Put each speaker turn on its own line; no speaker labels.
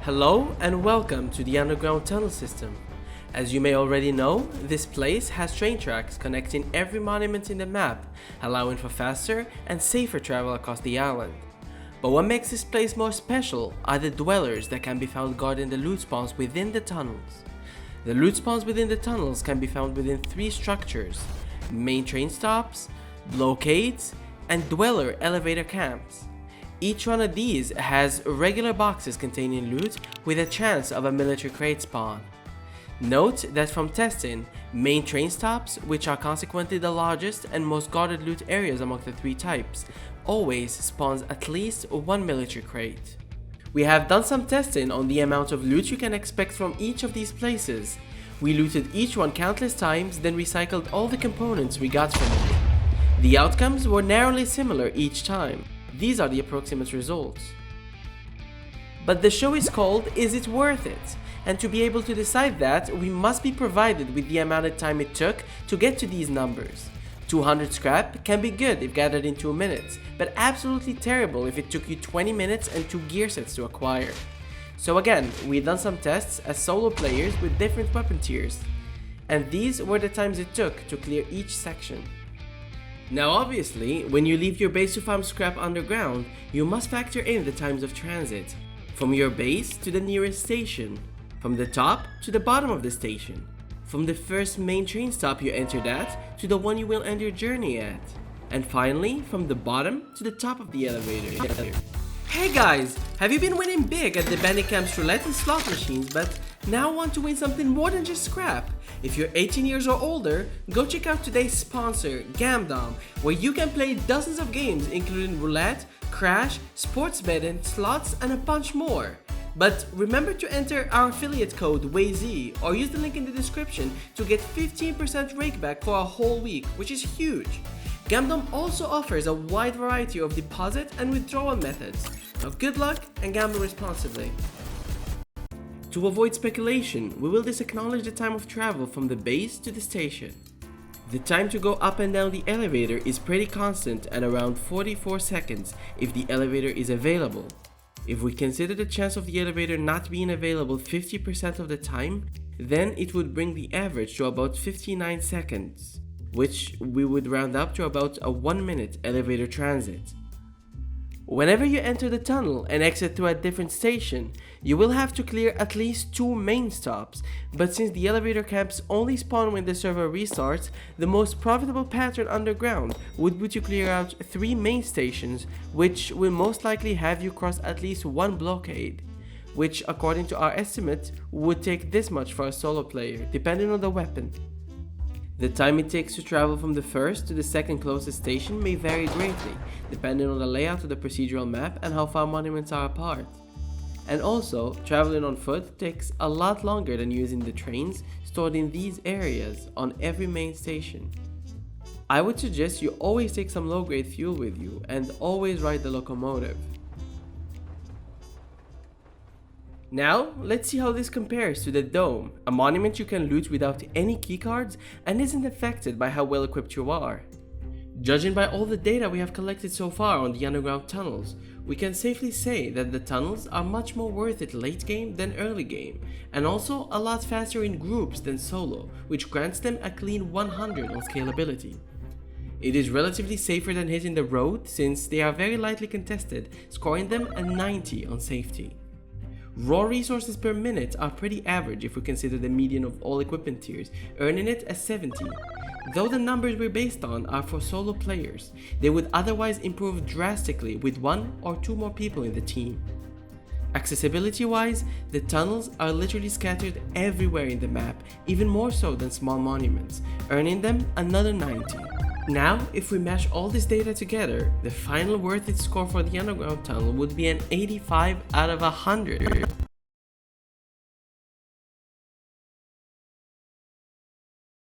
Hello and welcome to the underground tunnel system. As you may already know, this place has train tracks connecting every monument in the map, allowing for faster and safer travel across the island. But what makes this place more special are the dwellers that can be found guarding the loot spawns within the tunnels. The loot spawns within the tunnels can be found within three structures: main train stops, blockades, and dweller elevator camps. Each one of these has regular boxes containing loot with a chance of a military crate spawn. Note that from testing, main train stops, which are consequently the largest and most guarded loot areas among the three types, always spawns at least one military crate. We have done some testing on the amount of loot you can expect from each of these places. We looted each one countless times, then recycled all the components we got from it. The outcomes were narrowly similar each time. These are the approximate results. But the show is called Is It Worth It? And to be able to decide that, we must be provided with the amount of time it took to get to these numbers. 200 scrap can be good if gathered in 2 minutes, but absolutely terrible if it took you 20 minutes and 2 gear sets to acquire. So again, we've done some tests as solo players with different weapon tiers, and these were the times it took to clear each section. Now obviously, when you leave your base to farm scrap underground, you must factor in the times of transit. From your base to the nearest station, from the top to the bottom of the station, from the first main train stop you entered at to the one you will end your journey at, and finally from the bottom to the top of the elevator. Hey guys, have you been winning big at the bandit camps roulette and slot machines but now want to win something more than just scrap? If you're 18 years or older, go check out today's sponsor, Gamdom, where you can play dozens of games including roulette, crash, sports betting, slots, and a bunch more. But remember to enter our affiliate code WAYZ or use the link in the description to get 15% rakeback for a whole week, which is huge. Gamdom also offers a wide variety of deposit and withdrawal methods. Now good luck and gamble responsibly. To avoid speculation, we will disacknowledge the time of travel from the base to the station. The time to go up and down the elevator is pretty constant at around 44 seconds if the elevator is available. If we consider the chance of the elevator not being available 50% of the time, then it would bring the average to about 59 seconds, which we would round up to about a 1-minute elevator transit. Whenever you enter the tunnel and exit through a different station, you will have to clear at least 2 main stops, but since the elevator camps only spawn when the server restarts, the most profitable pattern underground would be to clear out 3 main stations, which will most likely have you cross at least 1 blockade, which according to our estimate would take this much for a solo player, depending on the weapon. The time it takes to travel from the first to the second closest station may vary greatly, depending on the layout of the procedural map and how far monuments are apart. And also, traveling on foot takes a lot longer than using the trains stored in these areas on every main station. I would suggest you always take some low-grade fuel with you and always ride the locomotive. Now, let's see how this compares to the Dome, a monument you can loot without any keycards and isn't affected by how well equipped you are. Judging by all the data we have collected so far on the underground tunnels, we can safely say that the tunnels are much more worth it late game than early game, and also a lot faster in groups than solo, which grants them a clean 100 on scalability. It is relatively safer than hitting the road since they are very lightly contested, scoring them a 90 on safety. Raw resources per minute are pretty average if we consider the median of all equipment tiers, earning it a 70. Though the numbers we're based on are for solo players, they would otherwise improve drastically with 1 or 2 more people in the team. Accessibility wise, the tunnels are literally scattered everywhere in the map, even more so than small monuments, earning them another 90. Now, if we mash all this data together, the final worth it score for the underground tunnel would be an 85 out of 100.